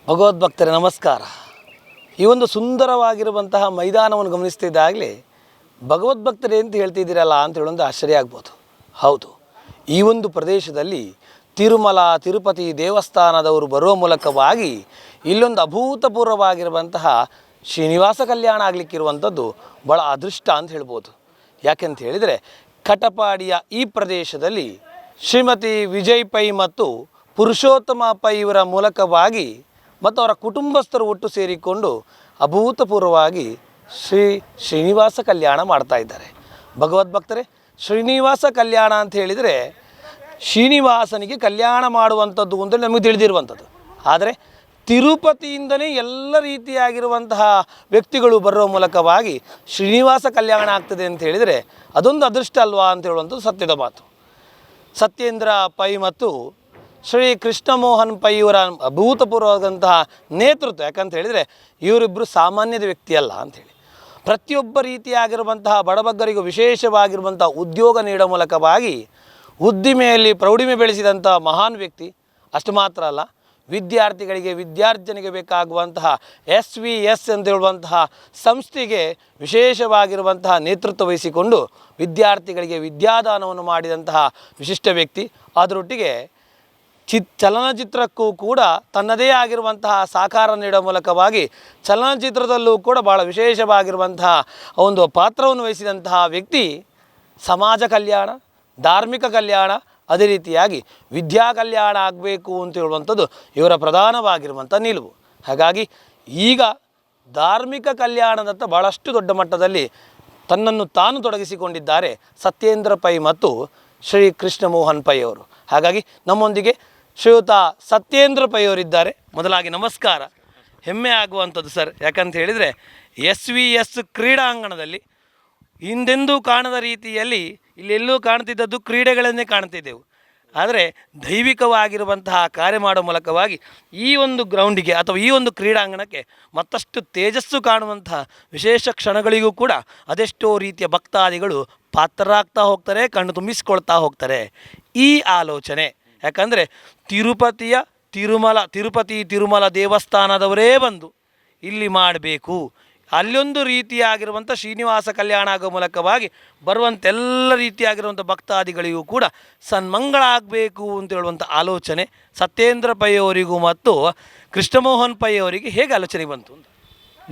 ಭಗವದ್ಭಕ್ತರೇ ನಮಸ್ಕಾರ. ಈ ಒಂದು ಸುಂದರವಾಗಿರುವಂತಹ ಮೈದಾನವನ್ನು ಗಮನಿಸ್ತಿದ್ದಾಗಲೇ ಭಗವದ್ಭಕ್ತರೇ ಅಂತ ಹೇಳ್ತಿದ್ದೀರಲ್ಲ ಅಂತ ಹೇಳೊಂದು ಆಶ್ಚರ್ಯ ಆಗ್ಬೋದು. ಹೌದು, ಈ ಒಂದು ಪ್ರದೇಶದಲ್ಲಿ ತಿರುಮಲ ತಿರುಪತಿ ದೇವಸ್ಥಾನದವರು ಬರುವ ಮೂಲಕವಾಗಿ ಇಲ್ಲೊಂದು ಅಭೂತಪೂರ್ವವಾಗಿರುವಂತಹ ಶ್ರೀನಿವಾಸ ಕಲ್ಯಾಣ ಆಗಲಿಕ್ಕಿರುವಂಥದ್ದು ಭಾಳ ಅದೃಷ್ಟ ಅಂತ ಹೇಳ್ಬೋದು. ಯಾಕೆಂತ ಹೇಳಿದರೆ ಕಟಪಾಡಿಯ ಈ ಪ್ರದೇಶದಲ್ಲಿ ಶ್ರೀಮತಿ ವಿಜಯ್ ಪೈ ಮತ್ತು ಪುರುಷೋತ್ತಮ ಪೈ ಇವರ ಮೂಲಕವಾಗಿ ಮತ್ತು ಅವರ ಕುಟುಂಬಸ್ಥರು ಒಟ್ಟು ಸೇರಿಕೊಂಡು ಅಭೂತಪೂರ್ವವಾಗಿ ಶ್ರೀನಿವಾಸ ಕಲ್ಯಾಣ ಮಾಡ್ತಾ ಇದ್ದಾರೆ. ಭಗವದ್ಭಕ್ತರೇ, ಶ್ರೀನಿವಾಸ ಕಲ್ಯಾಣ ಅಂತ ಹೇಳಿದರೆ ಶ್ರೀನಿವಾಸನಿಗೆ ಕಲ್ಯಾಣ ಮಾಡುವಂಥದ್ದು ಅಂತ ನಮಗೆ ತಿಳಿದಿರುವಂಥದ್ದು. ಆದರೆ ತಿರುಪತಿಯಿಂದಲೇ ಎಲ್ಲ ರೀತಿಯಾಗಿರುವಂತಹ ವ್ಯಕ್ತಿಗಳು ಬರುವ ಮೂಲಕವಾಗಿ ಶ್ರೀನಿವಾಸ ಕಲ್ಯಾಣ ಆಗ್ತದೆ ಅಂತ ಹೇಳಿದರೆ ಅದೊಂದು ಅದೃಷ್ಟ ಅಲ್ವಾ ಅಂತ ಹೇಳುವಂಥದ್ದು ಸತ್ಯದ ಮಾತು. ಸತ್ಯೇಂದ್ರ ಪೈ ಮತ್ತು ಶ್ರೀ ಕೃಷ್ಣ ಮೋಹನ್ ಪೈ ಇವರ ಅಭೂತಪೂರ್ವವಾದಂತಹ ನೇತೃತ್ವ. ಯಾಕಂತ ಹೇಳಿದರೆ ಇವರಿಬ್ಬರು ಸಾಮಾನ್ಯದ ವ್ಯಕ್ತಿ ಅಲ್ಲ ಅಂಥೇಳಿ ಪ್ರತಿಯೊಬ್ಬ ರೀತಿಯಾಗಿರುವಂತಹ ಬಡಬಗ್ಗರಿಗೂ ವಿಶೇಷವಾಗಿರುವಂಥ ಉದ್ಯೋಗ ನೀಡೋ ಮೂಲಕವಾಗಿ ಉದ್ದಿಮೆಯಲ್ಲಿ ಪ್ರೌಢಿಮೆ ಬೆಳೆಸಿದಂಥ ಮಹಾನ್ ವ್ಯಕ್ತಿ. ಅಷ್ಟು ಮಾತ್ರ ಅಲ್ಲ, ವಿದ್ಯಾರ್ಥಿಗಳಿಗೆ ಬೇಕಾಗುವಂತಹ SVS ಅಂತ ಹೇಳುವಂತಹ ಸಂಸ್ಥೆಗೆ ವಿಶೇಷವಾಗಿರುವಂತಹ ನೇತೃತ್ವ ವಹಿಸಿಕೊಂಡು ವಿದ್ಯಾರ್ಥಿಗಳಿಗೆ ವಿದ್ಯಾದಾನವನ್ನು ಮಾಡಿದಂತಹ ವಿಶಿಷ್ಟ ವ್ಯಕ್ತಿ. ಅದರೊಟ್ಟಿಗೆ ಚಲನಚಿತ್ರಕ್ಕೂ ಕೂಡ ತನ್ನದೇ ಆಗಿರುವಂತಹ ಸಹಕಾರ ನೀಡೋ ಮೂಲಕವಾಗಿ ಚಲನಚಿತ್ರದಲ್ಲೂ ಕೂಡ ಭಾಳ ವಿಶೇಷವಾಗಿರುವಂತಹ ಒಂದು ಪಾತ್ರವನ್ನು ವಹಿಸಿದಂತಹ ವ್ಯಕ್ತಿ. ಸಮಾಜ ಕಲ್ಯಾಣ, ಧಾರ್ಮಿಕ ಕಲ್ಯಾಣ, ಅದೇ ರೀತಿಯಾಗಿ ವಿದ್ಯಾ ಕಲ್ಯಾಣ ಆಗಬೇಕು ಅಂತ ಹೇಳುವಂಥದ್ದು ಇವರ ಪ್ರಧಾನವಾಗಿರುವಂಥ ನಿಲುವು. ಹಾಗಾಗಿ ಈಗ ಧಾರ್ಮಿಕ ಕಲ್ಯಾಣದತ್ತ ಭಾಳಷ್ಟು ದೊಡ್ಡ ಮಟ್ಟದಲ್ಲಿ ತನ್ನನ್ನು ತಾನು ತೊಡಗಿಸಿಕೊಂಡಿದ್ದಾರೆ ಸತ್ಯೇಂದ್ರ ಪೈ ಮತ್ತು ಶ್ರೀ ಕೃಷ್ಣ ಮೋಹನ್ ಪೈ ಅವರು. ಹಾಗಾಗಿ ನಮ್ಮೊಂದಿಗೆ ಶ್ರೀಯುತ ಸತ್ಯೇಂದ್ರ ಪೈ ಅವರಿದ್ದಾರೆ. ಮೊದಲಾಗಿ ನಮಸ್ಕಾರ. ಹೆಮ್ಮೆ ಆಗುವಂಥದ್ದು ಸರ್. ಯಾಕಂತ ಹೇಳಿದರೆ SVS ಕ್ರೀಡಾಂಗಣದಲ್ಲಿ ಹಿಂದೆಂದೂ ಕಾಣದ ರೀತಿಯಲ್ಲಿ ಇಲ್ಲೆಲ್ಲೂ ಕಾಣ್ತಿದ್ದದ್ದು ಕ್ರೀಡೆಗಳನ್ನೇ ಕಾಣ್ತಿದ್ದೆವು. ಆದರೆ ದೈವಿಕವಾಗಿರುವಂತಹ ಕಾರ್ಯ ಮಾಡೋ ಮೂಲಕವಾಗಿ ಈ ಒಂದು ಗ್ರೌಂಡಿಗೆ ಅಥವಾ ಈ ಒಂದು ಕ್ರೀಡಾಂಗಣಕ್ಕೆ ಮತ್ತಷ್ಟು ತೇಜಸ್ಸು ಕಾಣುವಂತಹ ವಿಶೇಷ ಕ್ಷಣಗಳಿಗೂ ಕೂಡ ಅದೆಷ್ಟೋ ರೀತಿಯ ಭಕ್ತಾದಿಗಳು ಪಾತ್ರರಾಗ್ತಾ ಹೋಗ್ತಾರೆ, ಕಣ್ಣು ತುಂಬಿಸ್ಕೊಳ್ತಾ ಹೋಗ್ತಾರೆ. ಈ ಆಲೋಚನೆ ಯಾಕಂದರೆ ತಿರುಪತಿ ತಿರುಮಲ ದೇವಸ್ಥಾನದವರೇ ಬಂದು ಇಲ್ಲಿ ಮಾಡಬೇಕು, ಅಲ್ಲೊಂದು ರೀತಿಯಾಗಿರುವಂಥ ಶ್ರೀನಿವಾಸ ಕಲ್ಯಾಣ ಆಗೋ ಮೂಲಕವಾಗಿ ಬರುವಂತೆಲ್ಲ ರೀತಿಯಾಗಿರುವಂಥ ಭಕ್ತಾದಿಗಳಿಗೂ ಕೂಡ ಸನ್ಮಂಗಳ ಆಗಬೇಕು ಅಂತ ಹೇಳುವಂಥ ಆಲೋಚನೆ ಸತ್ಯೇಂದ್ರ ಪೈ ಅವರಿಗೂ ಮತ್ತು ಕೃಷ್ಣಮೋಹನ್ ಪೈ ಅವರಿಗೆ ಹೇಗೆ ಆಲೋಚನೆ ಬಂತು?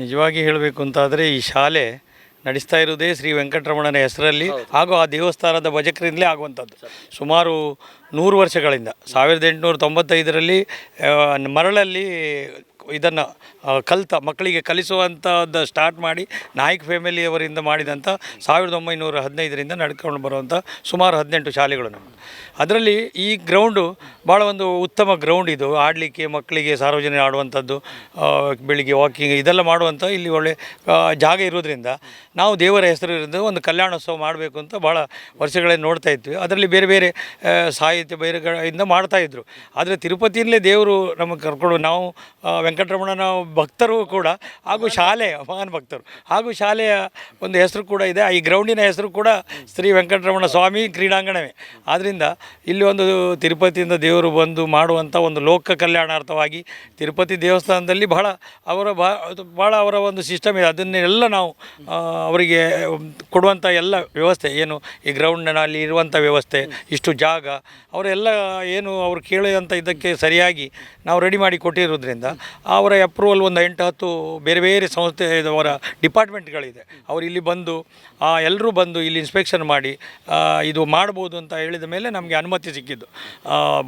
ನಿಜವಾಗಿ ಹೇಳಬೇಕು ಅಂತಾದರೆ ಈ ಶಾಲೆ ನಡೆಸ್ತಾ ಇರುವುದೇ ಶ್ರೀ ವೆಂಕಟರಮಣನ ಹೆಸರಲ್ಲಿ ಹಾಗೂ ಆ ದೇವಸ್ಥಾನದ ಭಜಕರಿಂದಲೇ ಆಗುವಂಥದ್ದು. ಸುಮಾರು 100 ವರ್ಷಗಳಿಂದ 1895ರಲ್ಲಿ ಮರಳಲ್ಲಿ ಇದನ್ನು ಮಕ್ಕಳಿಗೆ ಕಲಿಸುವಂಥದ್ದು ಸ್ಟಾರ್ಟ್ ಮಾಡಿ ನಾಯ್ಕ್ ಫ್ಯಾಮಿಲಿಯವರಿಂದ ಮಾಡಿದಂಥ 1915ರಿಂದ ನಡ್ಕೊಂಡು ಬರುವಂಥ ಸುಮಾರು 18 ಶಾಲೆಗಳು ನಮ್ಮದು. ಅದರಲ್ಲಿ ಈ ಗ್ರೌಂಡು ಭಾಳ ಒಂದು ಉತ್ತಮ ಗ್ರೌಂಡ್. ಇದು ಆಡಲಿಕ್ಕೆ ಮಕ್ಕಳಿಗೆ ಸಾರ್ವಜನಿಕ ಆಡುವಂಥದ್ದು, ಬೆಳಿಗ್ಗೆ ವಾಕಿಂಗ್ ಇದೆಲ್ಲ ಮಾಡುವಂಥ ಇಲ್ಲಿ ಒಳ್ಳೆ ಜಾಗ ಇರೋದ್ರಿಂದ ನಾವು ದೇವರ ಹೆಸರಿருந்து ಒಂದು ಕಲ್ಯಾಣೋತ್ಸವ ಮಾಡಬೇಕು ಅಂತ ಭಾಳ ವರ್ಷಗಳಲ್ಲಿ ನೋಡ್ತಾ ಇದ್ವಿ. ಅದರಲ್ಲಿ ಬೇರೆ ಬೇರೆ ಸಾಹಿತ್ಯ ಬೇರೆಗಳಿಂದ ಮಾಡ್ತಾಯಿದ್ರು. ಆದರೆ ತಿರುಪತಿಯಲ್ಲೇ ದೇವರು ನಮಗೆ ಕರ್ಕೊಂಡು ನಾವು ವೆಂಕಟರಮಣನ ಭಕ್ತರು ಕೂಡ ಹಾಗೂ ಶಾಲೆಯ ಮಹಾನ್ ಭಕ್ತರು ಹಾಗೂ ಶಾಲೆಯ ಒಂದು ಹೆಸರು ಕೂಡ ಇದೆ. ಈ ಗ್ರೌಂಡಿನ ಹೆಸರು ಕೂಡ ಶ್ರೀ ವೆಂಕಟರಮಣ ಸ್ವಾಮಿ ಕ್ರೀಡಾಂಗಣವೇ. ಆದ್ದರಿಂದ ಇಲ್ಲಿ ಒಂದು ತಿರುಪತಿಯಿಂದ ದೇವರು ಬಂದು ಮಾಡುವಂಥ ಒಂದು ಲೋಕ ಕಲ್ಯಾಣಾರ್ಥವಾಗಿ ತಿರುಪತಿ ದೇವಸ್ಥಾನದಲ್ಲಿ ಭಾಳ ಅವರ ಒಂದು ಸಿಸ್ಟಮ್ ಇದೆ. ಅದನ್ನೆಲ್ಲ ನಾವು ಅವರಿಗೆ ಕೊಡುವಂಥ ಎಲ್ಲ ವ್ಯವಸ್ಥೆ ಏನು ಈ ಗ್ರೌಂಡ್ನಲ್ಲಿ ಇರುವಂಥ ವ್ಯವಸ್ಥೆ, ಇಷ್ಟು ಜಾಗ ಅವರೆಲ್ಲ ಏನು ಅವ್ರು ಕೇಳುವಂಥ ಇದಕ್ಕೆ ಸರಿಯಾಗಿ ನಾವು ರೆಡಿ ಮಾಡಿ ಕೊಟ್ಟಿರೋದ್ರಿಂದ ಅವರ ಅಪ್ರೂವಲ್ ಒಂದು 8-10 ಬೇರೆ ಬೇರೆ ಸಂಸ್ಥೆ ಅವರ ಡಿಪಾರ್ಟ್ಮೆಂಟ್ಗಳಿದೆ. ಅವರು ಇಲ್ಲಿ ಬಂದು ಎಲ್ಲರೂ ಬಂದು ಇಲ್ಲಿ ಇನ್ಸ್ಪೆಕ್ಷನ್ ಮಾಡಿ ಇದು ಮಾಡ್ಬೋದು ಅಂತ ಹೇಳಿದ ಮೇಲೆ ನಮಗೆ ಅನುಮತಿ ಸಿಕ್ಕಿದ್ದು.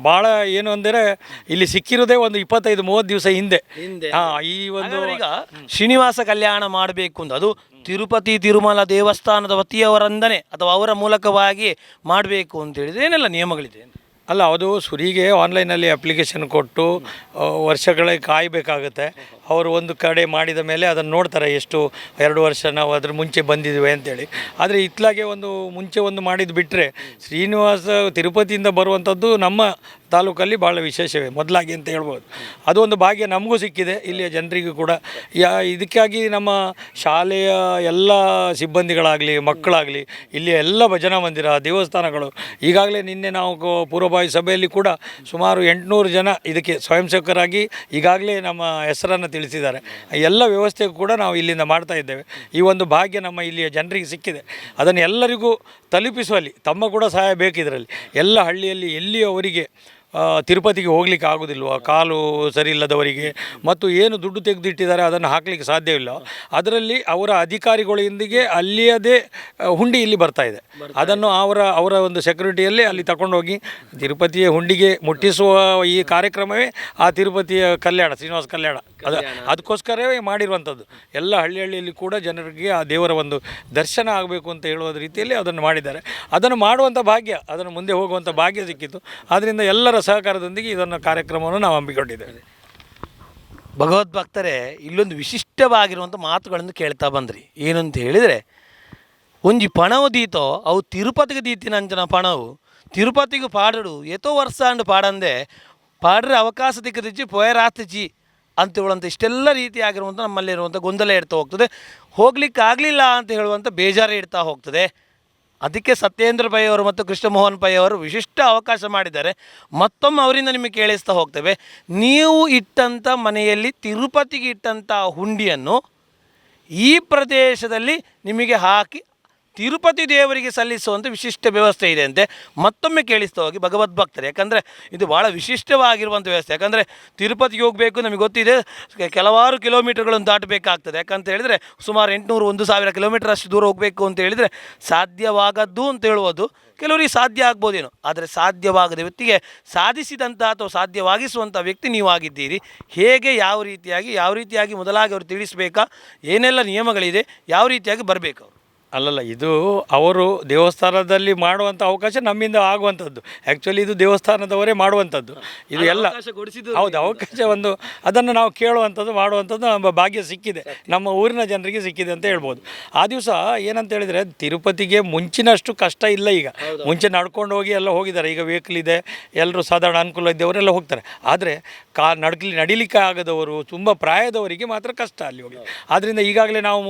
ಭಾಳ ಏನು ಅಂದರೆ ಇಲ್ಲಿ ಸಿಕ್ಕಿರೋದೇ ಒಂದು 25-30 ದಿವಸ ಹಿಂದೆ. ಈ ಒಂದು ಈಗ ಶ್ರೀನಿವಾಸ ಕಲ್ಯಾಣ ಮಾಡಬೇಕು ಅಂತ ಅದು ತಿರುಪತಿ ತಿರುಮಲ ದೇವಸ್ಥಾನದ ವತಿಯವರಿಂದನೇ ಅಥವಾ ಅವರ ಮೂಲಕವಾಗಿ ಮಾಡಬೇಕು ಅಂತ ಹೇಳಿದರೆ ಏನೆಲ್ಲ ನಿಯಮಗಳಿದೆ? ಅಲ್ಲ, ಅದು ಸುರಿಗೆ ಆನ್ಲೈನಲ್ಲಿ ಅಪ್ಲಿಕೇಶನ್ ಕೊಟ್ಟು ವರ್ಷಗಳೇ ಕಾಯಬೇಕಾಗುತ್ತೆ. ಅವರು ಒಂದು ಕಡೆ ಮಾಡಿದ ಮೇಲೆ ಅದನ್ನು ನೋಡ್ತಾರೆ, ಎಷ್ಟು 2 ವರ್ಷ ನಾವು ಅದ್ರ ಮುಂಚೆ ಬಂದಿದ್ವಿ ಅಂತೇಳಿ. ಆದರೆ ಇತ್ಲಾಗೆ ಮುಂಚೆ ಮಾಡಿದ್ದು ಬಿಟ್ಟರೆ ಶ್ರೀನಿವಾಸ ತಿರುಪತಿಯಿಂದ ಬರುವಂಥದ್ದು ನಮ್ಮ ತಾಲೂಕಲ್ಲಿ ಭಾಳ ವಿಶೇಷವೇ ಮೊದಲಾಗಿ ಅಂತ ಹೇಳ್ಬೋದು. ಅದು ಒಂದು ಭಾಗ್ಯ ನಮಗೂ ಸಿಕ್ಕಿದೆ, ಇಲ್ಲಿಯ ಜನರಿಗೂ ಕೂಡ. ಇದಕ್ಕಾಗಿ ನಮ್ಮ ಶಾಲೆಯ ಎಲ್ಲ ಸಿಬ್ಬಂದಿಗಳಾಗಲಿ ಮಕ್ಕಳಾಗಲಿ ಇಲ್ಲಿಯ ಎಲ್ಲ ಭಜನಾ ಮಂದಿರ ದೇವಸ್ಥಾನಗಳು ಈಗಾಗಲೇ ನಿನ್ನೆ ನಾವು ಪೂರ್ವಭಾವಿ ಸಭೆಯಲ್ಲಿ ಕೂಡ ಸುಮಾರು 800 ಜನ ಇದಕ್ಕೆ ಸ್ವಯಂ ಸೇವಕರಾಗಿ ಈಗಾಗಲೇ ನಮ್ಮ ಹೆಸರನ್ನು ತಿಳಿಸಿದ್ದಾರೆ. ಎಲ್ಲ ವ್ಯವಸ್ಥೆಗೂ ಕೂಡ ನಾವು ಇಲ್ಲಿಂದ ಮಾಡ್ತಾ ಇದ್ದೇವೆ. ಈ ಒಂದು ಭಾಗ್ಯ ನಮ್ಮ ಇಲ್ಲಿಯ ಜನರಿಗೆ ಸಿಕ್ಕಿದೆ. ಅದನ್ನು ಎಲ್ಲರಿಗೂ ತಲುಪಿಸುವಲ್ಲಿ ತಮ್ಮ ಕೂಡ ಸಹಾಯ ಬೇಕಿದ್ರಲ್ಲಿ. ಎಲ್ಲ ಹಳ್ಳಿಯಲ್ಲಿ ಎಲ್ಲಿಯವರಿಗೆ ತಿರುಪತಿಗೆ ಹೋಗ್ಲಿಕ್ಕೆ ಆಗೋದಿಲ್ವ, ಕಾಲು ಸರಿ ಇಲ್ಲದವರಿಗೆ ಮತ್ತು ಏನು ದುಡ್ಡು ತೆಗೆದಿಟ್ಟಿದ್ದಾರೆ ಅದನ್ನು ಹಾಕಲಿಕ್ಕೆ ಸಾಧ್ಯವಿಲ್ಲ, ಅದರಲ್ಲಿ ಅವರ ಅಧಿಕಾರಿಗಳೊಂದಿಗೆ ಅಲ್ಲಿಯದೇ ಹುಂಡಿ ಇಲ್ಲಿ ಬರ್ತಾ ಇದೆ. ಅದನ್ನು ಅವರ ಒಂದು ಸೆಕ್ಯೂರಿಟಿಯಲ್ಲಿ ಅಲ್ಲಿ ತಗೊಂಡೋಗಿ ತಿರುಪತಿಯ ಹುಂಡಿಗೆ ಮುಟ್ಟಿಸುವ ಈ ಕಾರ್ಯಕ್ರಮವೇ ಆ ತಿರುಪತಿಯ ಕಲ್ಯಾಣ, ಶ್ರೀನಿವಾಸ ಕಲ್ಯಾಣ, ಅದಕ್ಕೋಸ್ಕರವೇ ಮಾಡಿರುವಂಥದ್ದು. ಎಲ್ಲ ಹಳ್ಳಿಯಲ್ಲಿ ಕೂಡ ಜನರಿಗೆ ಆ ದೇವರ ಒಂದು ದರ್ಶನ ಆಗಬೇಕು ಅಂತ ಹೇಳುವ ರೀತಿಯಲ್ಲಿ ಅದನ್ನು ಮಾಡಿದ್ದಾರೆ. ಅದನ್ನು ಮಾಡುವಂಥ ಭಾಗ್ಯ, ಅದನ್ನು ಮುಂದೆ ಹೋಗುವಂಥ ಭಾಗ್ಯ ಸಿಕ್ಕಿತು. ಆದ್ದರಿಂದ ಎಲ್ಲರ ಸಹಕಾರದೊಂದಿಗೆ ಇದನ್ನು ಕಾರ್ಯಕ್ರಮವನ್ನು ನಾವು ಹಮ್ಮಿಕೊಂಡಿದ್ದೇವೆ. ಭಗವದ್ಭಕ್ತರೇ, ಇಲ್ಲೊಂದು ವಿಶಿಷ್ಟವಾಗಿರುವಂಥ ಮಾತುಗಳನ್ನು ಕೇಳ್ತಾ ಬಂದ್ರಿ. ಏನು ಅಂತ ಹೇಳಿದರೆ, ಒಂಜಿ ಪಣವು ದೀತೋ ಅವು ತಿರುಪತಿಗೆ ದೀತಿನಂಚನ ಪಣವು ತಿರುಪತಿಗೆ ಪಾಡಡು ಎತೋ ವರ್ಷ ಅಂಡು ಪಾಡಂದೆ ಪಾಡ್ರೆ ಅವಕಾಶ ದಿಕ್ಕದಿಚ್ಚಿ ಪೋಯರಾತಿಚ್ಚಿ ಅಂತ ಹೇಳುವಂಥ ಇಷ್ಟೆಲ್ಲ ರೀತಿಯಾಗಿರುವಂಥ ನಮ್ಮಲ್ಲಿರುವಂಥ ಗೊಂದಲ ಇಡ್ತಾ ಹೋಗ್ತದೆ. ಹೋಗ್ಲಿಕ್ಕೆ ಆಗಲಿಲ್ಲ ಅಂತ ಹೇಳುವಂಥ ಬೇಜಾರು ಇಡ್ತಾ ಹೋಗ್ತದೆ. ಅದಕ್ಕೆ ಸತ್ಯೇಂದ್ರ ಪೈ ಅವರು ಮತ್ತು ಕೃಷ್ಣಮೋಹನ್ ಪೈ ಅವರು ವಿಶಿಷ್ಟ ಅವಕಾಶ ಮಾಡಿದ್ದಾರೆ. ಮತ್ತೊಮ್ಮೆ ಅವರಿಂದ ನಿಮಗೆ ಕೇಳಿಸ್ತಾ ಹೋಗ್ತೇವೆ. ನೀವು ಇಟ್ಟಂಥ ಮನೆಯಲ್ಲಿ ತಿರುಪತಿಗೆ ಇಟ್ಟಂಥ ಹುಂಡಿಯನ್ನು ಈ ಪ್ರದೇಶದಲ್ಲಿ ನಿಮಗೆ ಹಾಕಿ ತಿರುಪತಿ ದೇವರಿಗೆ ಸಲ್ಲಿಸುವಂಥ ವಿಶಿಷ್ಟ ವ್ಯವಸ್ಥೆ ಇದೆ ಅಂತೆ. ಮತ್ತೊಮ್ಮೆ ಕೇಳಿಸ್ತಾ ಹೋಗಿ ಭಗವದ್ಭಕ್ತರು, ಯಾಕಂದರೆ ಇದು ಭಾಳ ವಿಶಿಷ್ಟವಾಗಿರುವಂಥ ವ್ಯವಸ್ಥೆ. ಯಾಕಂದರೆ ತಿರುಪತಿಗೆ ಹೋಗಬೇಕು ನಮಗೆ ಗೊತ್ತಿದೆ, ಕೆಲವಾರು ಕಿಲೋಮೀಟರ್ಗಳನ್ನು ದಾಟಬೇಕಾಗ್ತದೆ. ಯಾಕಂತ ಹೇಳಿದರೆ ಸುಮಾರು 800-1000 ಕಿಲೋಮೀಟರ್ ಅಷ್ಟು ದೂರ ಹೋಗಬೇಕು ಅಂತ ಹೇಳಿದರೆ ಸಾಧ್ಯವಾಗದ್ದು ಅಂತ ಹೇಳುವುದು ಕೆಲವರಿಗೆ ಸಾಧ್ಯ ಆಗ್ಬೋದೇನೋ, ಆದರೆ ಸಾಧ್ಯವಾಗದ ವ್ಯಕ್ತಿಗೆ ಸಾಧಿಸಿದಂಥ ಅಥವಾ ಸಾಧ್ಯವಾಗಿಸುವಂಥ ವ್ಯಕ್ತಿ ನೀವಾಗಿದ್ದೀರಿ. ಹೇಗೆ ಯಾವ ರೀತಿಯಾಗಿ ಮೊದಲಾಗಿ ಅವರು ತಿಳಿಸಬೇಕಾ, ಏನೆಲ್ಲ ನಿಯಮಗಳಿದೆ, ಯಾವ ರೀತಿಯಾಗಿ ಬರಬೇಕು ಅವರು. ಅಲ್ಲಲ್ಲ, ಇದು ಅವರು ದೇವಸ್ಥಾನದಲ್ಲಿ ಮಾಡುವಂಥ ಅವಕಾಶ ನಮ್ಮಿಂದ ಆಗುವಂಥದ್ದು. ಆ್ಯಕ್ಚುಲಿ ಇದು ದೇವಸ್ಥಾನದವರೇ ಮಾಡುವಂಥದ್ದು. ಇದು ಎಲ್ಲ ಹೌದು, ಅವಕಾಶ ಒಂದು ಅದನ್ನು ನಾವು ಕೇಳುವಂಥದ್ದು ಮಾಡುವಂಥದ್ದು ನಮ್ಮ ಭಾಗ್ಯ ಸಿಕ್ಕಿದೆ, ನಮ್ಮ ಊರಿನ ಜನರಿಗೆ ಸಿಕ್ಕಿದೆ ಅಂತ ಹೇಳ್ಬೋದು. ಆ ದಿವಸ ಏನಂತ ಹೇಳಿದರೆ, ತಿರುಪತಿಗೆ ಮುಂಚಿನಷ್ಟು ಕಷ್ಟ ಇಲ್ಲ ಈಗ. ಮುಂಚೆ ನಡ್ಕೊಂಡು ಹೋಗಿ ಎಲ್ಲ ಹೋಗಿದ್ದಾರೆ. ಈಗ ವೆಹಿಕಲ್ ಇದೆ, ಎಲ್ಲರೂ ಸಾಧಾರಣ ಅನುಕೂಲ ಇದ್ದವರೆಲ್ಲ ಹೋಗ್ತಾರೆ. ಆದರೆ ನಡಿಲಿಕ್ಕೆ ಆಗದವರು, ತುಂಬ ಪ್ರಾಯದವರಿಗೆ ಮಾತ್ರ ಕಷ್ಟ ಅಲ್ಲಿ ಹೋಗಿ. ಆದ್ದರಿಂದ ಈಗಾಗಲೇ ನಾವು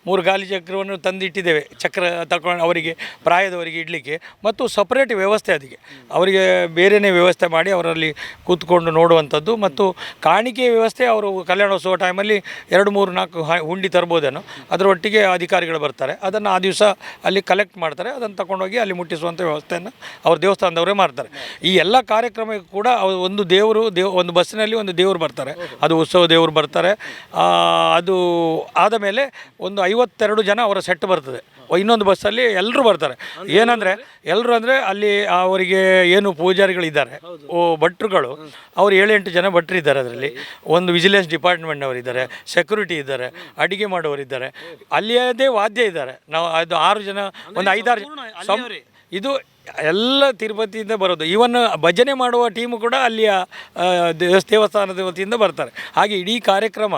ಮೂರು ಗಾಲಿ ಚಕ್ರವನ್ನು ತಂದಿಟ್ಟಿದ್ದೇವೆ. ಚಕ್ರ ತಗೊಂಡು ಅವರಿಗೆ ಪ್ರಾಯದವರಿಗೆ ಇಡಲಿಕ್ಕೆ ಮತ್ತು ಸಪ್ರೇಟ್ ವ್ಯವಸ್ಥೆ, ಅದಕ್ಕೆ ಅವರಿಗೆ ಬೇರೆಯೇ ವ್ಯವಸ್ಥೆ ಮಾಡಿ ಅವರಲ್ಲಿ ಕೂತ್ಕೊಂಡು ನೋಡುವಂಥದ್ದು ಮತ್ತು ಕಾಣಿಕೆ ವ್ಯವಸ್ಥೆ. ಅವರು ಕಲ್ಯಾಣೋತ್ಸವ ಟೈಮಲ್ಲಿ 2-3-4 ಹುಂಡಿ ತರ್ಬೋದೇನೋ, ಅದರೊಟ್ಟಿಗೆ ಅಧಿಕಾರಿಗಳು ಬರ್ತಾರೆ, ಅದನ್ನು ಆ ದಿವಸ ಅಲ್ಲಿ ಕಲೆಕ್ಟ್ ಮಾಡ್ತಾರೆ, ಅದನ್ನು ತಗೊಂಡೋಗಿ ಅಲ್ಲಿ ಮುಟ್ಟಿಸುವಂಥ ವ್ಯವಸ್ಥೆಯನ್ನು ಅವ್ರ ದೇವಸ್ಥಾನದವರೇ ಮಾಡ್ತಾರೆ. ಈ ಎಲ್ಲ ಕಾರ್ಯಕ್ರಮಕ್ಕೂ ಕೂಡ ಒಂದು ಒಂದು ಬಸ್ಸಿನಲ್ಲಿ ಒಂದು ದೇವರು ಬರ್ತಾರೆ, ಅದು ಉತ್ಸವ ದೇವರು ಬರ್ತಾರೆ. ಅದು ಆದ ಮೇಲೆ ಒಂದು 52 ಜನ ಅವರ ಸೆಟ್ ಬರ್ತದೆ. ಇನ್ನೊಂದು ಬಸ್ಸಲ್ಲಿ ಎಲ್ಲರೂ ಬರ್ತಾರೆ. ಏನಂದರೆ ಎಲ್ಲರೂ ಅಂದರೆ ಅಲ್ಲಿ ಅವರಿಗೆ ಏನು ಪೂಜಾರಿಗಳಿದ್ದಾರೆ, ಭಟ್ರುಗಳು, ಅವರು 7-8 ಜನ ಭಟ್ರು ಇದ್ದಾರೆ. ಅದರಲ್ಲಿ ಒಂದು ವಿಜಿಲೆನ್ಸ್ ಡಿಪಾರ್ಟ್ಮೆಂಟ್ನವರು ಇದ್ದಾರೆ, ಸೆಕ್ಯೂರಿಟಿ ಇದ್ದಾರೆ, ಅಡುಗೆ ಮಾಡೋರಿದ್ದಾರೆ, ಅಲ್ಲಿಯದೇ ವಾದ್ಯ ಇದ್ದಾರೆ. ನಾವು ಅದು 6 ಜನ, ಒಂದು 5-6 ಇದು ಎಲ್ಲ ತಿರುಪತಿಯಿಂದ ಬರೋದು. ಈವನ್ ಭಜನೆ ಮಾಡುವ ಟೀಮು ಕೂಡ ಅಲ್ಲಿಯ ದೇವಸ್ಥಾನದ ವತಿಯಿಂದ ಬರ್ತಾರೆ. ಹಾಗೆ ಇಡೀ ಕಾರ್ಯಕ್ರಮ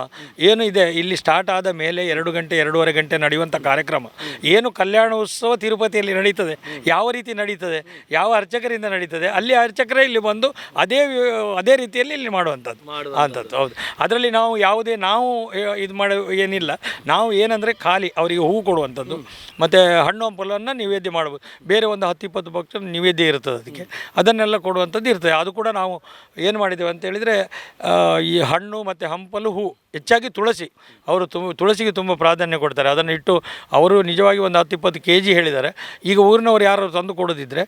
ಏನು ಇದೆ ಇಲ್ಲಿ ಸ್ಟಾರ್ಟ್ ಆದ ಮೇಲೆ 2-2.5 ಗಂಟೆ ನಡೆಯುವಂಥ ಕಾರ್ಯಕ್ರಮ ಏನು ಕಲ್ಯಾಣೋತ್ಸವ ತಿರುಪತಿಯಲ್ಲಿ ನಡೀತದೆ, ಯಾವ ರೀತಿ ನಡೀತದೆ, ಯಾವ ಅರ್ಚಕರಿಂದ ನಡೀತದೆ, ಅಲ್ಲಿ ಅರ್ಚಕರೇ ಇಲ್ಲಿ ಬಂದು ಅದೇ ರೀತಿಯಲ್ಲಿ ಇಲ್ಲಿ ಮಾಡುವಂಥದ್ದು ಅಂಥದ್ದು. ಹೌದು, ಅದರಲ್ಲಿ ನಾವು ಯಾವುದೇ ಇದು ಮಾಡೋ ಏನಿಲ್ಲ. ನಾವು ಏನಂದರೆ ಖಾಲಿ ಅವರಿಗೆ ಹೂವು ಕೊಡುವಂಥದ್ದು ಮತ್ತು ಹಣ್ಣು ಹಂಪಲನ್ನು ನೈವೇದ್ಯ ಮಾಡ್ಬೋದು. ಬೇರೆ ಒಂದು 10-20 ಭಕ್ತರು ನೈವೇದ್ಯ ಇರ್ತದೆ, ಅದಕ್ಕೆ ಅದನ್ನೆಲ್ಲ ಕೊಡುವಂಥದ್ದು ಇರ್ತದೆ. ಅದು ಕೂಡ ನಾವು ಏನು ಮಾಡಿದ್ದೇವೆ ಅಂತ ಹೇಳಿದರೆ, ಈ ಹಣ್ಣು ಮತ್ತು ಹಂಪಲು, ಹೂ, ಹೆಚ್ಚಾಗಿ ತುಳಸಿ, ಅವರು ತುಳಸಿಗೆ ತುಂಬ ಪ್ರಾಧಾನ್ಯ ಕೊಡ್ತಾರೆ. ಅದನ್ನು ಇಟ್ಟು ಅವರು ನಿಜವಾಗಿ ಒಂದು 10-20 kg ಹೇಳಿದ್ದಾರೆ. ಈಗ ಊರಿನವರು ಯಾರು ತಂದು ಕೊಡೋದಿದ್ದರೆ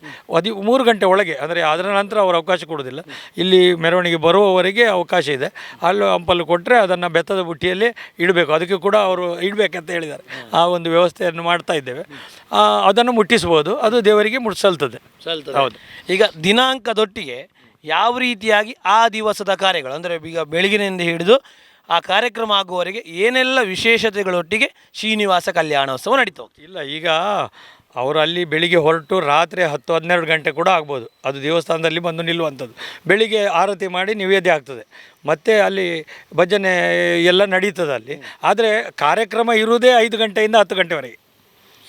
3 ಗಂಟೆ ಒಳಗೆ, ಅಂದರೆ ಅದರ ನಂತರ ಅವರು ಅವಕಾಶ ಕೊಡೋದಿಲ್ಲ. ಇಲ್ಲಿ ಮೆರವಣಿಗೆ ಬರುವವರೆಗೆ ಅವಕಾಶ ಇದೆ. ಅಲ್ಲಿ ಹಂಪಲು ಕೊಟ್ಟರೆ ಅದನ್ನು ಬೆತ್ತದ ಬುಟ್ಟಿಯಲ್ಲಿ ಇಡಬೇಕು, ಅದಕ್ಕೆ ಕೂಡ ಅವರು ಇಡಬೇಕಂತ ಹೇಳಿದ್ದಾರೆ. ಆ ಒಂದು ವ್ಯವಸ್ಥೆಯನ್ನು ಮಾಡ್ತಾ ಇದ್ದೇವೆ. ಅದನ್ನು ಮುಟ್ಟಿಸ್ಬೋದು, ಅದು ದೇವರಿಗೆ ಮುಟ್ಟಿಸಲ್ತದೆ. ಹೌದು. ಈಗ ದಿನಾಂಕದೊಟ್ಟಿಗೆ ಯಾವ ರೀತಿಯಾಗಿ ಆ ದಿವಸದ ಕಾರ್ಯಗಳು, ಅಂದರೆ ಈಗ ಬೆಳಗಿನಿಂದ ಹಿಡಿದು ಆ ಕಾರ್ಯಕ್ರಮ ಆಗುವವರೆಗೆ ಏನೆಲ್ಲ ವಿಶೇಷತೆಗಳೊಟ್ಟಿಗೆ ಶ್ರೀನಿವಾಸ ಕಲ್ಯಾಣೋತ್ಸವ ನಡೀತಾ ಹೋಗ್ತದೆ? ಇಲ್ಲ, ಈಗ ಅವರು ಅಲ್ಲಿ ಬೆಳಿಗ್ಗೆ ಹೊರಟು ರಾತ್ರಿ 10-12 ಗಂಟೆ ಕೂಡ ಆಗ್ಬೋದು. ಅದು ದೇವಸ್ಥಾನದಲ್ಲಿ ಬಂದು ನಿಲ್ಲುವಂಥದ್ದು. ಬೆಳಿಗ್ಗೆ ಆರತಿ ಮಾಡಿ ನೈವೇದ್ಯ ಆಗ್ತದೆ, ಮತ್ತು ಅಲ್ಲಿ ಭಜನೆ ಎಲ್ಲ ನಡೀತದೆ ಅಲ್ಲಿ. ಆದರೆ ಕಾರ್ಯಕ್ರಮ ಇರುವುದೇ 5 ಗಂಟೆಯಿಂದ 10 ಗಂಟೆವರೆಗೆ.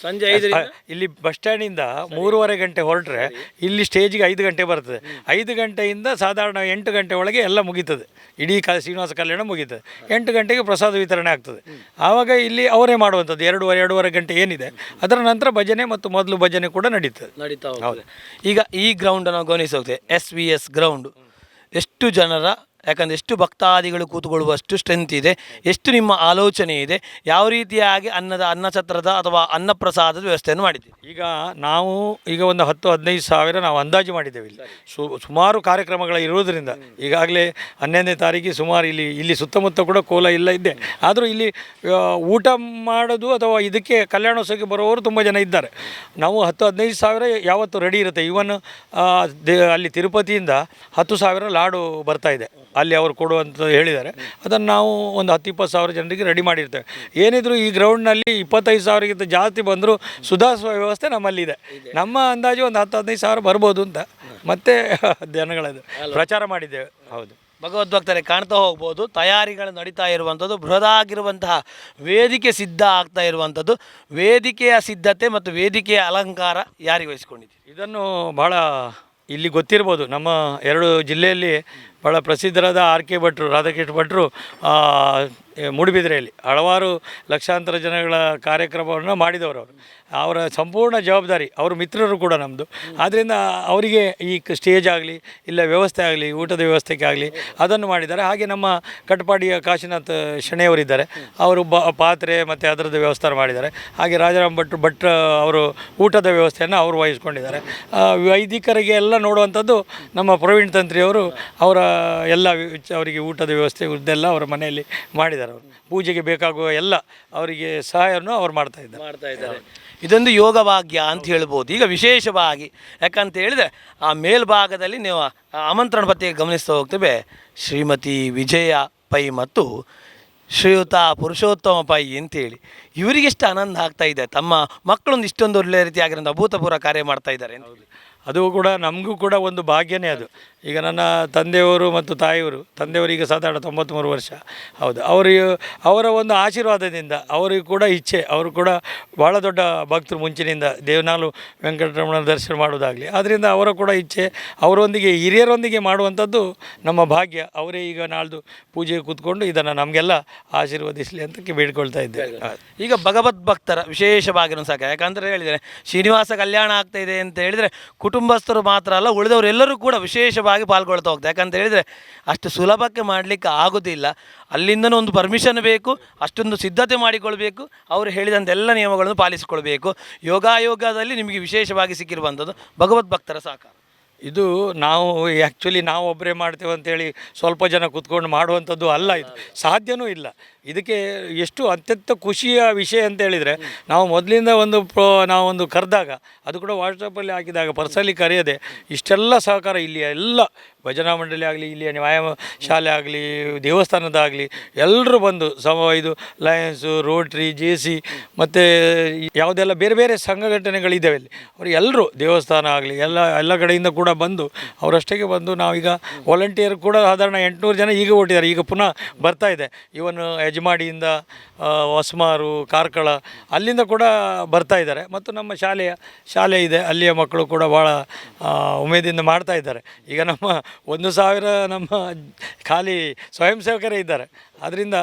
ಸಂಜೆ 5ರಿಂದ ಇಲ್ಲಿ ಬಸ್ ಸ್ಟ್ಯಾಂಡಿಂದ 3:30 ಗಂಟೆ ಹೊರಟ್ರೆ ಇಲ್ಲಿ ಸ್ಟೇಜಿಗೆ 5 ಗಂಟೆ ಬರ್ತದೆ. 5 ಗಂಟೆಯಿಂದ ಸಾಧಾರಣ 8 ಗಂಟೆ ಒಳಗೆ ಎಲ್ಲ ಮುಗೀತದೆ, ಇಡೀ ಶ್ರೀನಿವಾಸ ಕಲ್ಯಾಣ ಮುಗೀತದೆ. 8 ಗಂಟೆಗೆ ಪ್ರಸಾದ ವಿತರಣೆ ಆಗ್ತದೆ. ಆವಾಗ ಇಲ್ಲಿ ಅವರೇ ಮಾಡುವಂಥದ್ದು 2:30 ಗಂಟೆ ಏನಿದೆ, ಅದರ ನಂತರ ಭಜನೆ ಮತ್ತು ಮೊದಲು ಭಜನೆ ಕೂಡ ನಡೀತದೆ. ನಡೀತಾ ಹೋಗ್ತದೆ. ಈಗ ಈ ಗ್ರೌಂಡ್ ನಾವು ಗಮನಿಸೋಕೆ SVS ಗ್ರೌಂಡ್ ಎಷ್ಟು ಜನರ, ಯಾಕಂದರೆ ಎಷ್ಟು ಭಕ್ತಾದಿಗಳು ಕೂತ್ಕೊಳ್ಳುವಷ್ಟು ಸ್ಟ್ರೆಂತ್ ಇದೆ, ಎಷ್ಟು ನಿಮ್ಮ ಆಲೋಚನೆ ಇದೆ, ಯಾವ ರೀತಿಯಾಗಿ ಅನ್ನಛತ್ರದ ಅಥವಾ ಅನ್ನಪ್ರಸಾದದ ವ್ಯವಸ್ಥೆಯನ್ನು ಮಾಡಿದ್ದೀವಿ? ಈಗ ನಾವು ಒಂದು 10-15 ಸಾವಿರ ನಾವು ಅಂದಾಜು ಮಾಡಿದ್ದೇವೆ. ಇಲ್ಲಿ ಸುಮಾರು ಕಾರ್ಯಕ್ರಮಗಳ ಇರುವುದರಿಂದ ಈಗಾಗಲೇ 11ನೇ ತಾರೀಕಿಗೆ ಸುಮಾರು ಇಲ್ಲಿ ಸುತ್ತಮುತ್ತ ಕೂಡ ಕೋಲ ಇಲ್ಲ ಇದ್ದೆ, ಆದರೂ ಇಲ್ಲಿ ಊಟ ಮಾಡೋದು ಅಥವಾ ಇದಕ್ಕೆ ಕಲ್ಯಾಣೋತ್ಸವಕ್ಕೆ ಬರುವವರು ತುಂಬ ಜನ ಇದ್ದಾರೆ. ನಾವು 10-15 ಸಾವಿರ ಯಾವತ್ತು ರೆಡಿ ಇರುತ್ತೆ. ಇವನ್ ಅಲ್ಲಿ ತಿರುಪತಿಯಿಂದ 10,000 ಲಾಡು ಬರ್ತಾ ಇದೆ, ಅಲ್ಲಿ ಅವರು ಕೊಡುವಂತ ಹೇಳಿದ್ದಾರೆ. ಅದನ್ನು ನಾವು ಒಂದು 10-20 ಸಾವಿರ ಜನರಿಗೆ ರೆಡಿ ಮಾಡಿರ್ತೇವೆ. ಏನಿದ್ರು ಈ ಗ್ರೌಂಡ್ನಲ್ಲಿ 25 ಸಾವಿರಕ್ಕಿಂತ ಜಾಸ್ತಿ ಬಂದರೂ ಸುಧಾರಿಸುವ ವ್ಯವಸ್ಥೆ ನಮ್ಮಲ್ಲಿದೆ. ನಮ್ಮ ಅಂದಾಜು ಒಂದು 10-15 ಸಾವಿರ ಬರ್ಬೋದು ಅಂತ ಮತ್ತೆ ಜನಗಳದ್ದು ಪ್ರಚಾರ ಮಾಡಿದ್ದೇವೆ. ಹೌದು, ಭಗವದ್ಭಕ್ತರೇ ಕಾಣ್ತಾ ಹೋಗ್ಬೋದು, ತಯಾರಿಗಳು ನಡೀತಾ ಇರುವಂಥದ್ದು, ಬೃಹದಾಗಿರುವಂತಹ ವೇದಿಕೆ ಸಿದ್ಧ ಆಗ್ತಾ ಇರುವಂಥದ್ದು. ವೇದಿಕೆಯ ಸಿದ್ಧತೆ ಮತ್ತು ವೇದಿಕೆಯ ಅಲಂಕಾರ ಯಾರಿಗೆ ವಹಿಸ್ಕೊಂಡಿದ್ದೀರಿ? ಇದನ್ನು ಭಾಳ ಇಲ್ಲಿ ಗೊತ್ತಿರ್ಬೋದು, ನಮ್ಮ 2 ಜಿಲ್ಲೆಯಲ್ಲಿ ಭಾಳ ಪ್ರಸಿದ್ಧರಾದ RK ಭಟ್ರು, ರಾಧಾಕೃಷ್ಣ ಭಟ್ರು ಮೂಡುಬಿದಿರೆಯಲ್ಲಿ ಹಲವಾರು ಲಕ್ಷಾಂತರ ಜನಗಳ ಕಾರ್ಯಕ್ರಮವನ್ನು ಮಾಡಿದವರು. ಅವರ ಸಂಪೂರ್ಣ ಜವಾಬ್ದಾರಿ, ಅವರು ಮಿತ್ರರು ಕೂಡ ನಮ್ಮದು. ಆದ್ದರಿಂದ ಅವರಿಗೆ ಈ ಸ್ಟೇಜ್ ಆಗಲಿ ಇಲ್ಲ ವ್ಯವಸ್ಥೆ ಆಗಲಿ, ಊಟದ ವ್ಯವಸ್ಥೆಗೆ ಆಗಲಿ ಅದನ್ನು ಮಾಡಿದ್ದಾರೆ. ಹಾಗೆ ನಮ್ಮ ಕಟ್ಪಾಡಿಯ ಕಾಶಿನಾಥ್ ಶೆಣೆಯವರಿದ್ದಾರೆ, ಅವರು ಪಾತ್ರೆ ಮತ್ತು ಅದರದ್ದು ವ್ಯವಸ್ಥೆ ಮಾಡಿದ್ದಾರೆ. ಹಾಗೆ ರಾಜಾರಾಮ್ ಭಟ್ ಅವರು ಊಟದ ವ್ಯವಸ್ಥೆಯನ್ನು ಅವರು ವಹಿಸ್ಕೊಂಡಿದ್ದಾರೆ. ವೈದಿಕರಿಗೆ ಎಲ್ಲ ನೋಡುವಂಥದ್ದು ನಮ್ಮ ಪ್ರವೀಣ್ ತಂತ್ರಿಯವರು, ಅವರ ಎಲ್ಲ ಅವರಿಗೆ ಊಟದ ವ್ಯವಸ್ಥೆ ಇದೆಲ್ಲ ಅವರ ಮನೆಯಲ್ಲಿ ಮಾಡಿದ್ದಾರೆ. ಅವರು ಪೂಜೆಗೆ ಬೇಕಾಗುವ ಎಲ್ಲ ಅವರಿಗೆ ಸಹಾಯವನ್ನು ಅವರು ಮಾಡ್ತಾ ಇದ್ದಾರೆ. ಇದೊಂದು ಯೋಗ ಭಾಗ್ಯ ಅಂತ ಹೇಳ್ಬೋದು. ಈಗ ವಿಶೇಷವಾಗಿ ಯಾಕಂತ ಹೇಳಿದರೆ ಆ ಮೇಲ್ಭಾಗದಲ್ಲಿ ನೀವು ಆಮಂತ್ರಣ ಪತ್ರಿಕೆ ಗಮನಿಸ್ತಾ ಹೋಗ್ತೇವೆ, ಶ್ರೀಮತಿ ವಿಜಯ ಪೈ ಮತ್ತು ಶ್ರೀಯುತ ಪುರುಷೋತ್ತಮ ಪೈ ಅಂತೇಳಿ ಇವರಿಗೆಷ್ಟು ಆನಂದ ಆಗ್ತಾ ಇದೆ. ತಮ್ಮ ಮಕ್ಕಳೊಂದು ಇಷ್ಟೊಂದು ಒಳ್ಳೆಯ ರೀತಿಯಾಗಿರೋ ಅಭೂತಪೂರ್ವ ಕಾರ್ಯ ಮಾಡ್ತಾ ಇದ್ದಾರೆ. ಅದು ಕೂಡ ನಮಗೂ ಕೂಡ ಒಂದು ಭಾಗ್ಯನೇ ಅದು. ಈಗ ನನ್ನ ತಂದೆಯವರು ಮತ್ತು ತಾಯಿಯವರು, ತಂದೆಯವರಿಗೆ ಸಾಧಾರಣ 93 ವರ್ಷ. ಹೌದು, ಅವರ ಒಂದು ಆಶೀರ್ವಾದದಿಂದ ಅವರಿಗೂ ಕೂಡ ಇಚ್ಛೆ, ಅವರು ಕೂಡ ಭಾಳ ದೊಡ್ಡ ಭಕ್ತರು ಮುಂಚಿನಿಂದ ದೇವನಾಲು ವೆಂಕಟರಮಣ ದರ್ಶನ ಮಾಡೋದಾಗಲಿ. ಆದ್ದರಿಂದ ಅವರ ಕೂಡ ಇಚ್ಛೆ, ಅವರೊಂದಿಗೆ ಹಿರಿಯರೊಂದಿಗೆ ಮಾಡುವಂಥದ್ದು ನಮ್ಮ ಭಾಗ್ಯ. ಅವರೇ ಈಗ ನಾಳ್ದು ಪೂಜೆಗೆ ಕೂತ್ಕೊಂಡು ಇದನ್ನು ನಮಗೆಲ್ಲ ಆಶೀರ್ವದಿಸಲಿ ಅಂತ ಬೇಡ್ಕೊಳ್ತಾ ಇದ್ದೇವೆ. ಈಗ ಭಗವದ್ ಭಕ್ತರ ವಿಶೇಷವಾಗಿರೋ ಸಾಕ, ಯಾಕಂದರೆ ಹೇಳಿದರೆ ಶ್ರೀನಿವಾಸ ಕಲ್ಯಾಣ ಆಗ್ತಾ ಇದೆ ಅಂತ ಹೇಳಿದರೆ ಕುಟುಂಬಸ್ಥರು ಮಾತ್ರ ಅಲ್ಲ, ಉಳಿದವರೆಲ್ಲರೂ ಕೂಡ ವಿಶೇಷವಾಗಿ ಪಾಲ್ಗೊಳ್ತಾ ಹೋಗ್ತಾರೆ. ಯಾಕಂತ ಹೇಳಿದರೆ ಅಷ್ಟು ಸುಲಭಕ್ಕೆ ಮಾಡಲಿಕ್ಕೆ ಆಗೋದಿಲ್ಲ. ಅಲ್ಲಿಂದನೂ ಒಂದು ಪರ್ಮಿಷನ್ ಬೇಕು, ಅಷ್ಟೊಂದು ಸಿದ್ಧತೆ ಮಾಡಿಕೊಳ್ಬೇಕು, ಅವರು ಹೇಳಿದಂಥ ಎಲ್ಲ ನಿಯಮಗಳನ್ನು ಪಾಲಿಸಿಕೊಳ್ಬೇಕು. ಯೋಗಾಯೋಗದಲ್ಲಿ ನಿಮಗೆ ವಿಶೇಷವಾಗಿ ಸಿಕ್ಕಿರುವಂಥದ್ದು ಭಗವದ್ ಭಕ್ತರ ಸಹಕಾರ. ಇದು ನಾವು ನಾವು ಒಬ್ಬರೇ ಮಾಡ್ತೇವೆ ಅಂತೇಳಿ ಸ್ವಲ್ಪ ಜನ ಕೂತ್ಕೊಂಡು ಮಾಡುವಂಥದ್ದು ಅಲ್ಲ, ಇದು ಸಾಧ್ಯವೂ ಇಲ್ಲ. ಇದಕ್ಕೆ ಎಷ್ಟು ಅತ್ಯಂತ ಖುಷಿಯ ವಿಷಯ ಅಂತ ಹೇಳಿದರೆ, ನಾವು ಮೊದಲಿಂದ ನಾವೊಂದು ಕರೆದಾಗ, ಅದು ಕೂಡ ವಾಟ್ಸಪ್ಪಲ್ಲಿ ಹಾಕಿದಾಗ ಪರ್ಸಲ್ಲಿ ಕರೆಯದೆ ಇಷ್ಟೆಲ್ಲ ಸಹಕಾರ ಇಲ್ಲಿ ಎಲ್ಲ ಭಜನಾ ಮಂಡಳಿ ಆಗಲಿ, ಇಲ್ಲಿಯ ವ್ಯಾಯಾಮ ಶಾಲೆ ಆಗಲಿ, ದೇವಸ್ಥಾನದಾಗಲಿ ಎಲ್ಲರೂ ಬಂದು ಇದು ಲಯನ್ಸು, ರೋಟ್ರಿ, JC ಮತ್ತು ಯಾವುದೆಲ್ಲ ಬೇರೆ ಬೇರೆ ಸಂಘಟನೆಗಳಿದ್ದಾವೆ ಇಲ್ಲಿ, ಅವರು ಎಲ್ಲರೂ ದೇವಸ್ಥಾನ ಆಗಲಿ ಎಲ್ಲ ಕಡೆಯಿಂದ ಕೂಡ ಬಂದು ಅವರಷ್ಟಕ್ಕೆ ಬಂದು, ನಾವೀಗ ವಾಲಂಟಿಯರ್ ಕೂಡ ಸಾಧಾರಣ 800 ಜನ ಈಗ ಹೊಟ್ಟಿದ್ದಾರೆ. ಈಗ ಪುನಃ ಬರ್ತಾ ಇದೆ. ಇವನು ಯಜಮಾಡಿಯಿಂದ, ಹೊಸಮಾರು, ಕಾರ್ಕಳ ಅಲ್ಲಿಂದ ಕೂಡ ಬರ್ತಾ ಇದ್ದಾರೆ. ಮತ್ತು ನಮ್ಮ ಶಾಲೆ ಇದೆ, ಅಲ್ಲಿಯ ಮಕ್ಕಳು ಕೂಡ ಭಾಳ ಉಮೇದಿಂದ ಮಾಡ್ತಾ ಇದ್ದಾರೆ. ಈಗ ನಮ್ಮ 1,000 ನಮ್ಮ ಖಾಲಿ ಸ್ವಯಂ ಸೇವಕರೇ ಇದ್ದಾರೆ. ಆದ್ದರಿಂದ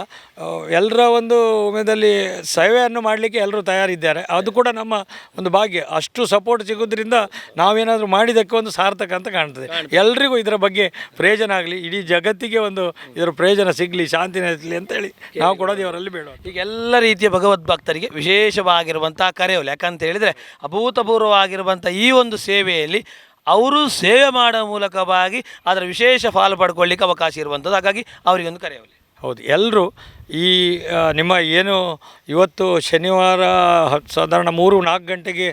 ಎಲ್ಲರ ಒಂದು ಉಮೇದಲ್ಲಿ ಸೇವೆಯನ್ನು ಮಾಡಲಿಕ್ಕೆ ಎಲ್ಲರೂ ತಯಾರಿದ್ದಾರೆ. ಅದು ಕೂಡ ನಮ್ಮ ಒಂದು ಭಾಗ್ಯ. ಅಷ್ಟು ಸಪೋರ್ಟ್ ಸಿಗೋದ್ರಿಂದ ನಾವೇನಾದರೂ ಮಾಡಿದ್ದಕ್ಕೆ ಒಂದು ಸಾರ್ಥಕ ಅಂತ ಕಾಣ್ತದೆ. ಎಲ್ರಿಗೂ ಇದರ ಬಗ್ಗೆ ಪ್ರಯೋಜನ ಆಗಲಿ, ಇಡೀ ಜಗತ್ತಿಗೆ ಒಂದು ಇದರ ಪ್ರಯೋಜನ ಸಿಗಲಿ, ಶಾಂತಿ ನೆಲೆಸಲಿ ಅಂತೇಳಿ ನಾವು ಕೂಡ ದೇವರಲ್ಲಿ ಬೇಡ. ಈಗ ಎಲ್ಲ ರೀತಿಯ ಭಗವದ್ಭಕ್ತರಿಗೆ ವಿಶೇಷವಾಗಿರುವಂಥ ಕರೆಯೋಲೆ, ಯಾಕಂತ ಹೇಳಿದರೆ ಅಭೂತಪೂರ್ವವಾಗಿರುವಂಥ ಈ ಒಂದು ಸೇವೆಯಲ್ಲಿ ಅವರು ಸೇವೆ ಮಾಡೋ ಮೂಲಕವಾಗಿ ಅದರ ವಿಶೇಷ ಫಾಲು ಪಡ್ಕೊಳ್ಳಿಕ್ಕೆ ಅವಕಾಶ ಇರುವಂಥದ್ದು. ಹಾಗಾಗಿ ಅವರಿಗೊಂದು ಕರೆಯೋಲೆ. ಹೌದು, ಎಲ್ಲರೂ ಈ ನಿಮ್ಮ ಏನು ಇವತ್ತು ಶನಿವಾರ ಸಾಧಾರಣ 3-4 ಗಂಟೆಗೆ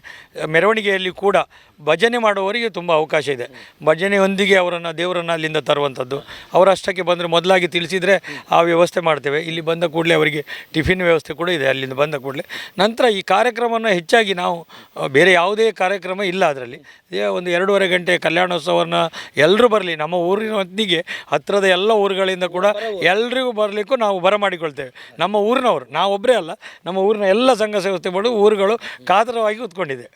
ಮೆರವಣಿಗೆಯಲ್ಲಿ ಕೂಡ ಭಜನೆ ಮಾಡುವವರಿಗೆ ತುಂಬ ಅವಕಾಶ ಇದೆ. ಭಜನೆಯೊಂದಿಗೆ ದೇವರನ್ನು ಅಲ್ಲಿಂದ ತರುವಂಥದ್ದು. ಅವರಷ್ಟಕ್ಕೆ ಬಂದರೆ ಮೊದಲಾಗಿ ತಿಳಿಸಿದರೆ ಆ ವ್ಯವಸ್ಥೆ ಮಾಡ್ತೇವೆ. ಇಲ್ಲಿ ಬಂದ ಕೂಡಲೇ ಅವರಿಗೆ ಟಿಫಿನ್ ವ್ಯವಸ್ಥೆ ಕೂಡ ಇದೆ ಅಲ್ಲಿಂದ ಬಂದ ಕೂಡಲೇ. ನಂತರ ಈ ಕಾರ್ಯಕ್ರಮವನ್ನು ಹೆಚ್ಚಾಗಿ ನಾವು ಬೇರೆ ಯಾವುದೇ ಕಾರ್ಯಕ್ರಮ ಇಲ್ಲ ಅದರಲ್ಲಿ. ಒಂದು 2.5 ಗಂಟೆ ಕಲ್ಯಾಣೋತ್ಸವವನ್ನು ಎಲ್ಲರೂ ಬರಲಿ, ನಮ್ಮ ಊರಿನ ಹೊತ್ತಿಗೆ ಹತ್ತಿರದ ಎಲ್ಲ ಊರುಗಳಿಂದ ಕೂಡ ಎಲ್ರಿಗೂ ಬರಲಿಕ್ಕೂ ನಾವು ಬರಮಾಡಿಕೊಳ್ತೇವೆ. ಮಾಡಿಕೊಳ್ತೇವೆ. ನಮ್ಮ ಊರಿನವರು, ನಾವೊಬ್ಬರೇ ಅಲ್ಲ, ನಮ್ಮ ಊರಿನ ಎಲ್ಲ ಸಂಘ ಸಂಸ್ಥೆಗಳು, ಊರುಗಳು ಕಾತರವಾಗಿ ಕೂತ್ಕೊಂಡಿದೆ.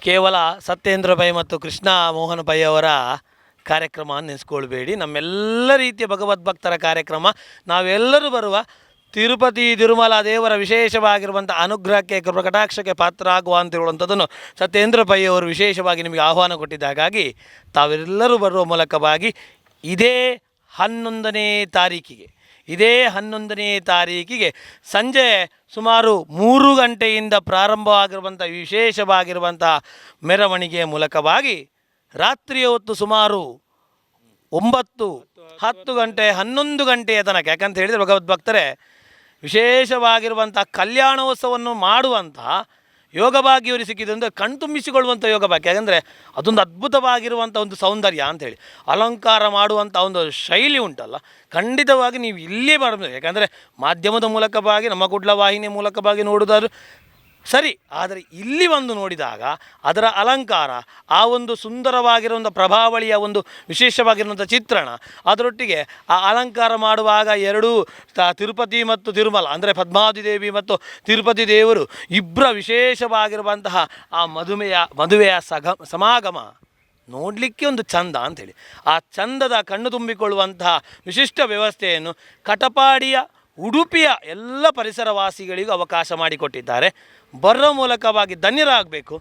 ಕೇವಲ ಸತ್ಯೇಂದ್ರ ಪೈ ಮತ್ತು ಕೃಷ್ಣ ಮೋಹನ್ ಪೈ ಅವರ ಕಾರ್ಯಕ್ರಮ ನೆನೆಸ್ಕೊಳ್ಬೇಡಿ. ನಮ್ಮೆಲ್ಲ ರೀತಿಯ ಭಗವದ್ಭಕ್ತರ ಕಾರ್ಯಕ್ರಮ, ನಾವೆಲ್ಲರೂ ಬರುವ ತಿರುಪತಿ ತಿರುಮಲ ದೇವರ ವಿಶೇಷವಾಗಿರುವಂಥ ಅನುಗ್ರಹಕ್ಕೆ ಕಟಾಕ್ಷಕ್ಕೆ ಪಾತ್ರ ಆಗುವ ಅಂತ ಹೇಳುವಂಥದ್ದನ್ನು ಸತ್ಯೇಂದ್ರ ಪೈ ಅವರು ವಿಶೇಷವಾಗಿ ನಿಮಗೆ ಆಹ್ವಾನ ಕೊಟ್ಟಿದ್ದ. ಹಾಗಾಗಿ ತಾವೆಲ್ಲರೂ ಬರುವ ಮೂಲಕವಾಗಿ ಇದೇ 11ನೇ ತಾರೀಕಿಗೆ ಸಂಜೆ ಸುಮಾರು 3 ಗಂಟೆಯಿಂದ ಪ್ರಾರಂಭವಾಗಿರುವಂಥ ವಿಶೇಷವಾಗಿರುವಂಥ ಮೆರವಣಿಗೆಯ ಮೂಲಕವಾಗಿ ರಾತ್ರಿಯ ಹೊತ್ತು ಸುಮಾರು 9, 10 ಗಂಟೆ, 11 ಗಂಟೆಯ ತನಕ, ಯಾಕಂತ ಹೇಳಿದರೆ ಭಗವದ್ಭಕ್ತರೇ ವಿಶೇಷವಾಗಿರುವಂಥ ಕಲ್ಯಾಣೋತ್ಸವವನ್ನು ಮಾಡುವಂತಹ ಯೋಗ ಭಾಗ್ಯವರು ಸಿಕ್ಕಿದಂದರೆ ಕಣ್ತುಂಬಿಸಿಕೊಳ್ಳುವಂಥ ಯೋಗ ಭಾಗ್ಯ. ಯಾಕಂದರೆ ಅದೊಂದು ಅದ್ಭುತವಾಗಿರುವಂಥ ಒಂದು ಸೌಂದರ್ಯ ಅಂಥೇಳಿ ಅಲಂಕಾರ ಮಾಡುವಂಥ ಒಂದು ಶೈಲಿ ಉಂಟಲ್ಲ, ಖಂಡಿತವಾಗಿ ನೀವು ಇಲ್ಲೇ ಮಾಡಬೇಕು. ಯಾಕಂದರೆ ಮಾಧ್ಯಮದ ಮೂಲಕವಾಗಿ, ನಮ್ಮ ಕುಡ್ಲ ವಾಹಿನಿಯ ಮೂಲಕವಾಗಿ ನೋಡೋದಾದ್ರು ಸರಿ, ಆದರೆ ಇಲ್ಲಿ ಬಂದು ನೋಡಿದಾಗ ಅದರ ಅಲಂಕಾರ, ಆ ಒಂದು ಸುಂದರವಾಗಿರುವಂಥ ಪ್ರಭಾವಳಿಯ ಒಂದು ವಿಶೇಷವಾಗಿರುವಂಥ ಚಿತ್ರಣ, ಅದರೊಟ್ಟಿಗೆ ಆ ಅಲಂಕಾರ ಮಾಡುವಾಗ ಎರಡೂ ತಿರುಪತಿ ಮತ್ತು ತಿರುಮಲ ಅಂದರೆ ಪದ್ಮಾವತಿ ದೇವಿ ಮತ್ತು ತಿರುಪತಿ ದೇವರು ಇಬ್ಬರ ವಿಶೇಷವಾಗಿರುವಂತಹ ಆ ಮದುವೆಯ ಸಮಾಗಮ ನೋಡಲಿಕ್ಕೆ ಒಂದು ಚಂದ ಅಂಥೇಳಿ, ಆ ಚಂದದ ಕಣ್ಣು ತುಂಬಿಕೊಳ್ಳುವಂತಹ ವಿಶಿಷ್ಟ ವ್ಯವಸ್ಥೆಯನ್ನು ಕಟಪಾಡಿಯ ಉಡುಪಿಯ ಎಲ್ಲ ಪರಿಸರವಾಸಿಗಳಿಗೂ ಅವಕಾಶ ಮಾಡಿಕೊಟ್ಟಿದ್ದಾರೆ. ಬರೋ ಮೂಲಕವಾಗಿ ಧನ್ಯರಾಗಬೇಕು.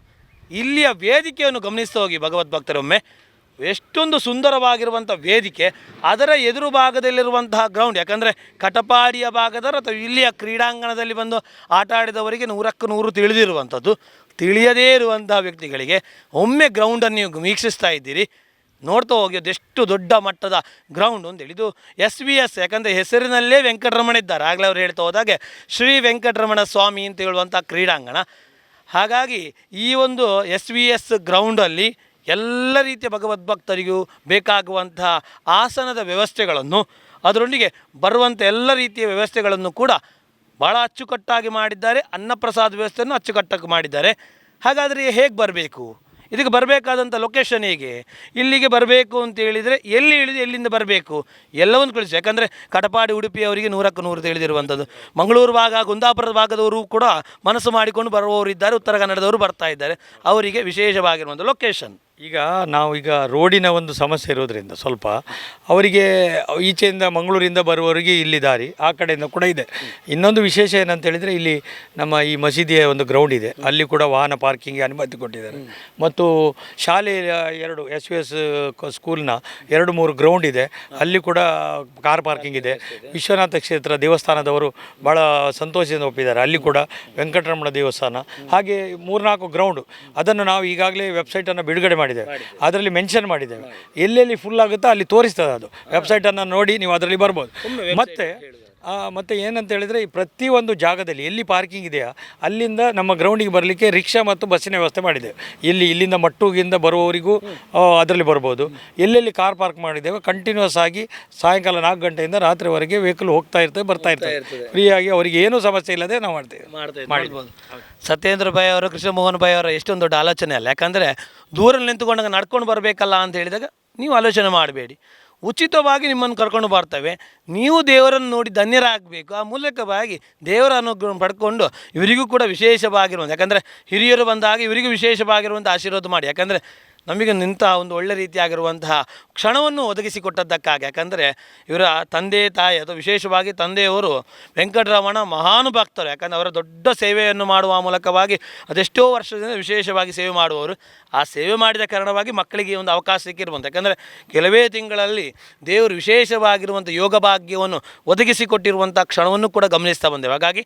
ಇಲ್ಲಿಯ ವೇದಿಕೆಯನ್ನು ಗಮನಿಸ್ತಾ ಹೋಗಿ ಭಗವದ್ಭಕ್ತರೊಮ್ಮೆ, ಎಷ್ಟೊಂದು ಸುಂದರವಾಗಿರುವಂಥ ವೇದಿಕೆ, ಅದರ ಎದುರು ಭಾಗದಲ್ಲಿರುವಂತಹ ಗ್ರೌಂಡ್. ಯಾಕಂದರೆ ಕಟಪಾಡಿಯ ಭಾಗದ ಅಥವಾ ಇಲ್ಲಿಯ ಕ್ರೀಡಾಂಗಣದಲ್ಲಿ ಬಂದು ಆಟ ಆಡಿದವರಿಗೆ 100ಕ್ಕೆ 100 ತಿಳಿದಿರುವಂಥದ್ದು. ತಿಳಿಯದೇ ಇರುವಂತಹ ವ್ಯಕ್ತಿಗಳಿಗೆ ಒಮ್ಮೆ ಗ್ರೌಂಡನ್ನು ನೀವು ವೀಕ್ಷಿಸ್ತಾ ಇದ್ದೀರಿ, ನೋಡ್ತಾ ಹೋಗಿ ಅದೆಷ್ಟು ದೊಡ್ಡ ಮಟ್ಟದ ಗ್ರೌಂಡ್ ಅಂತೇಳಿ. ಇದು SVS, ಯಾಕಂದರೆ ಹೆಸರಿನಲ್ಲೇ ವೆಂಕಟರಮಣ ಇದ್ದಾರೆ. ಆಗಲೇ ಅವರು ಹೇಳ್ತಾ ಹೋದಾಗೆ ಶ್ರೀ ವೆಂಕಟರಮಣ ಸ್ವಾಮಿ ಅಂತ ಹೇಳುವಂಥ ಕ್ರೀಡಾಂಗಣ. ಹಾಗಾಗಿ ಈ ಒಂದು SVS ಗ್ರೌಂಡಲ್ಲಿ ಎಲ್ಲ ರೀತಿಯ ಭಗವದ್ಭಕ್ತರಿಗೂ ಬೇಕಾಗುವಂತಹ ಆಸನದ ವ್ಯವಸ್ಥೆಗಳನ್ನು, ಅದರೊಂದಿಗೆ ಬರುವಂಥ ಎಲ್ಲ ರೀತಿಯ ವ್ಯವಸ್ಥೆಗಳನ್ನು ಕೂಡ ಭಾಳ ಅಚ್ಚುಕಟ್ಟಾಗಿ ಮಾಡಿದ್ದಾರೆ. ಅನ್ನಪ್ರಸಾದ ವ್ಯವಸ್ಥೆಯನ್ನು ಅಚ್ಚುಕಟ್ಟಾಗಿ ಮಾಡಿದ್ದಾರೆ. ಹಾಗಾದರೆ ಹೇಗೆ ಬರಬೇಕು, ಇದಕ್ಕೆ ಬರಬೇಕಾದಂಥ ಲೊಕೇಶನ್ ಹೇಗೆ, ಇಲ್ಲಿಗೆ ಬರಬೇಕು ಅಂತ ಹೇಳಿದರೆ ಎಲ್ಲಿ ಇಳಿದು ಎಲ್ಲಿಂದ ಬರಬೇಕು ಎಲ್ಲವನ್ನು ಕಳಿಸಿ. ಯಾಕಂದರೆ ಕಟಪಾಡಿ ಉಡುಪಿಯವರಿಗೆ 100ಕ್ಕೆ 100 ತಿಳಿದಿರುವಂಥದ್ದು. ಮಂಗಳೂರು ಭಾಗ, ಕುಂದಾಪುರದ ಭಾಗದವರು ಕೂಡ ಮನಸ್ಸು ಮಾಡಿಕೊಂಡು ಬರುವವರು ಇದ್ದಾರೆ, ಉತ್ತರ ಕನ್ನಡದವರು ಬರ್ತಾ ಇದ್ದಾರೆ. ಅವರಿಗೆ ವಿಶೇಷವಾಗಿರುವಂಥ ಲೊಕೇಶನ್. ಈಗ ರೋಡಿನ ಒಂದು ಸಮಸ್ಯೆ ಇರೋದ್ರಿಂದ ಸ್ವಲ್ಪ ಅವರಿಗೆ ಈಚೆಯಿಂದ ಮಂಗಳೂರಿಂದ ಬರುವವರಿಗೆ ಇಲ್ಲಿ ದಾರಿ ಆ ಕಡೆಯಿಂದ ಕೂಡ ಇದೆ. ಇನ್ನೊಂದು ವಿಶೇಷ ಏನಂತ ಹೇಳಿದರೆ, ಇಲ್ಲಿ ನಮ್ಮ ಈ ಮಸೀದಿಯ ಒಂದು ಗ್ರೌಂಡ್ ಇದೆ, ಅಲ್ಲಿ ಕೂಡ ವಾಹನ ಪಾರ್ಕಿಂಗ್ಗೆ ಅನುಮತಿ ಕೊಟ್ಟಿದ್ದಾರೆ. ಮತ್ತು ಶಾಲೆಯ 2 SVS ಸ್ಕೂಲ್ನ 2-3 ಗ್ರೌಂಡ್ ಇದೆ, ಅಲ್ಲಿ ಕೂಡ ಕಾರ್ ಪಾರ್ಕಿಂಗ್ ಇದೆ. ವಿಶ್ವನಾಥ ಕ್ಷೇತ್ರ ದೇವಸ್ಥಾನದವರು ಭಾಳ ಸಂತೋಷದಿಂದ ಒಪ್ಪಿದ್ದಾರೆ, ಅಲ್ಲಿ ಕೂಡ ವೆಂಕಟರಮಣ ದೇವಸ್ಥಾನ. ಹಾಗೆ 3-4 ಗ್ರೌಂಡು, ಅದನ್ನು ನಾವು ಈಗಾಗಲೇ ವೆಬ್ಸೈಟನ್ನು ಬಿಡುಗಡೆ ಮಾಡಿದ್ದೇವೆ, ಅದರಲ್ಲಿ ಮೆನ್ಷನ್ ಮಾಡಿದ್ದೇವೆ. ಎಲ್ಲೆಲ್ಲಿ ಫುಲ್ ಆಗುತ್ತೋ ಅಲ್ಲಿ ತೋರಿಸ್ತದೆ. ಅದು ವೆಬ್ಸೈಟನ್ನು ನೋಡಿ ನೀವು ಅದರಲ್ಲಿ ಬರ್ಬೋದು. ಮತ್ತು ಏನಂತ ಹೇಳಿದರೆ, ಈ ಪ್ರತಿಯೊಂದು ಜಾಗದಲ್ಲಿ ಎಲ್ಲಿ ಪಾರ್ಕಿಂಗ್ ಇದೆಯಾ ಅಲ್ಲಿಂದ ನಮ್ಮ ಗ್ರೌಂಡಿಗೆ ಬರಲಿಕ್ಕೆ ರಿಕ್ಷಾ ಮತ್ತು ಬಸ್ಸಿನ ವ್ಯವಸ್ಥೆ ಮಾಡಿದ್ದೇವೆ. ಇಲ್ಲಿಂದ ಮಟ್ಟುಗಿಂದ ಬರುವವರಿಗೂ ಅದರಲ್ಲಿ ಬರ್ಬೋದು. ಎಲ್ಲೆಲ್ಲಿ ಕಾರ್ ಪಾರ್ಕ್ ಮಾಡಿದ್ದೇವೆ, ಕಂಟಿನ್ಯೂಸ್ ಆಗಿ ಸಾಯಂಕಾಲ 4 ಗಂಟೆಯಿಂದ ರಾತ್ರಿವರೆಗೆ ವೆಹಿಕಲ್ ಹೋಗ್ತಾ ಇರ್ತವೆ, ಬರ್ತಾ ಇರ್ತವೆ. ಫ್ರೀಯಾಗಿ ಅವರಿಗೆ ಏನೂ ಸಮಸ್ಯೆ ಇಲ್ಲದೆ ನಾವು ಮಾಡ್ಬೋದು. ಸತ್ಯೇಂದ್ರ ಪೈ ಅವರು, ಕೃಷ್ಣ ಮೋಹನ್ ಪೈ ಅವರ ಎಷ್ಟೊಂದು ದೊಡ್ಡ ಆಲೋಚನೆ ಅಲ್ಲ. ಯಾಕಂದರೆ ದೂರಲ್ಲಿ ನಿಂತುಕೊಂಡಾಗ ನಡ್ಕೊಂಡು ಬರಬೇಕಲ್ಲ ಅಂತ ಹೇಳಿದಾಗ ನೀವು ಆಲೋಚನೆ ಮಾಡಬೇಡಿ, ಉಚಿತವಾಗಿ ನಿಮ್ಮನ್ನು ಕರ್ಕೊಂಡು ಬರ್ತೇವೆ. ನೀವು ದೇವರನ್ನು ನೋಡಿ ಧನ್ಯರಾಗಬೇಕು. ಆ ಮೂಲಕವಾಗಿ ದೇವರ ಅನುಗ್ರಹ ಪಡ್ಕೊಂಡು ಇವರಿಗೂ ಕೂಡ ವಿಶೇಷವಾಗಿರುವಂಥ, ಯಾಕಂದರೆ ಹಿರಿಯರು ಬಂದಾಗ ಇವರಿಗೂ ವಿಶೇಷವಾಗಿರುವಂಥ ಆಶೀರ್ವಾದ ಮಾಡಿ. ಯಾಕಂದರೆ ನಮಗೆ ನಿಂತ ಒಂದು ಒಳ್ಳೆ ರೀತಿಯಾಗಿರುವಂತಹ ಕ್ಷಣವನ್ನು ಒದಗಿಸಿಕೊಟ್ಟದ್ದಕ್ಕಾಗಿ. ಯಾಕಂದರೆ ಇವರ ತಂದೆ ತಾಯಿ ಅಥವಾ ವಿಶೇಷವಾಗಿ ತಂದೆಯವರು ವೆಂಕಟರಮಣ ಮಹಾನುಭಕ್ತರು. ಯಾಕಂದರೆ ಅವರ ದೊಡ್ಡ ಸೇವೆಯನ್ನು ಮಾಡುವ ಮೂಲಕವಾಗಿ ಅದೆಷ್ಟೋ ವರ್ಷದಿಂದ ವಿಶೇಷವಾಗಿ ಸೇವೆ ಮಾಡುವವರು. ಆ ಸೇವೆ ಮಾಡಿದ ಕಾರಣವಾಗಿ ಮಕ್ಕಳಿಗೆ ಒಂದು ಅವಕಾಶ ಸಿಕ್ಕಿರುವಂಥ, ಯಾಕಂದರೆ ಕೆಲವೇ ತಿಂಗಳಲ್ಲಿ ದೇವರು ವಿಶೇಷವಾಗಿರುವಂಥ ಯೋಗ ಭಾಗ್ಯವನ್ನು ಒದಗಿಸಿಕೊಟ್ಟಿರುವಂಥ ಕ್ಷಣವನ್ನು ಕೂಡ ಗಮನಿಸ್ತಾ ಬಂದೆವು. ಹಾಗಾಗಿ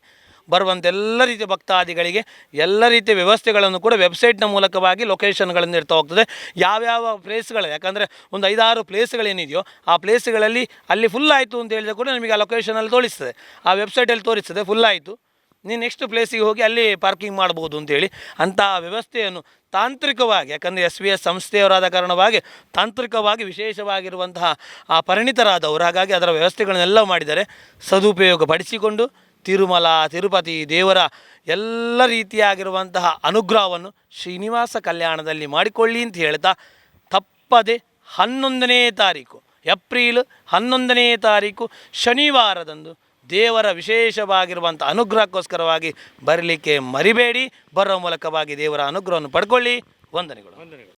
ಬರುವಂಥ ಎಲ್ಲ ರೀತಿಯ ಭಕ್ತಾದಿಗಳಿಗೆ ಎಲ್ಲ ರೀತಿಯ ವ್ಯವಸ್ಥೆಗಳನ್ನು ಕೂಡ ವೆಬ್ಸೈಟ್ನ ಮೂಲಕವಾಗಿ ಲೊಕೇಶನ್ಗಳನ್ನು ಇರ್ತಾ ಹೋಗ್ತದೆ. ಯಾವ್ಯಾವ ಪ್ಲೇಸ್ಗಳು, ಯಾಕಂದರೆ ಒಂದು 5-6 ಪ್ಲೇಸ್ಗಳೇನಿದೆಯೋ ಆ ಪ್ಲೇಸ್ಗಳಲ್ಲಿ ಅಲ್ಲಿ ಫುಲ್ ಆಯಿತು ಅಂತ ಹೇಳಿದ್ರೆ ಕೂಡ ನಮಗೆ ಆ ಲೊಕೇಶನಲ್ಲಿ ತೋರಿಸ್ತದೆ, ಆ ವೆಬ್ಸೈಟಲ್ಲಿ ತೋರಿಸ್ತದೆ ಫುಲ್ ಆಯಿತು, ನೀವು ನೆಕ್ಸ್ಟ್ ಪ್ಲೇಸಿಗೆ ಹೋಗಿ ಅಲ್ಲಿ ಪಾರ್ಕಿಂಗ್ ಮಾಡ್ಬೋದು ಅಂತೇಳಿ. ಅಂತಹ ವ್ಯವಸ್ಥೆಯನ್ನು ತಾಂತ್ರಿಕವಾಗಿ, ಯಾಕಂದರೆ SVS ಸಂಸ್ಥೆಯವರಾದ ಕಾರಣವಾಗಿ ತಾಂತ್ರಿಕವಾಗಿ ವಿಶೇಷವಾಗಿರುವಂತಹ ಆ ಪರಿಣಿತರಾದವರು, ಹಾಗಾಗಿ ಅದರ ವ್ಯವಸ್ಥೆಗಳನ್ನೆಲ್ಲ ಮಾಡಿದ್ದಾರೆ. ಸದುಪಯೋಗ ಪಡಿಸಿಕೊಂಡು ತಿರುಮಲ ತಿರುಪತಿ ದೇವರ ಎಲ್ಲ ರೀತಿಯಾಗಿರುವಂತಹ ಅನುಗ್ರಹವನ್ನು ಶ್ರೀನಿವಾಸ ಕಲ್ಯಾಣದಲ್ಲಿ ಮಾಡಿಕೊಳ್ಳಿ ಅಂತ ಹೇಳ್ತಾ, ತಪ್ಪದೆ 11ನೇ ತಾರೀಕು ಏಪ್ರಿಲ್ 11ನೇ ತಾರೀಕು ಶನಿವಾರದಂದು ದೇವರ ವಿಶೇಷವಾಗಿರುವಂಥ ಅನುಗ್ರಹಕ್ಕೋಸ್ಕರವಾಗಿ ಬರಲಿಕ್ಕೆ ಮರಿಬೇಡಿ. ಬರೋ ಮೂಲಕವಾಗಿ ದೇವರ ಅನುಗ್ರಹವನ್ನು ಪಡ್ಕೊಳ್ಳಿ. ವಂದನೆಗಳು.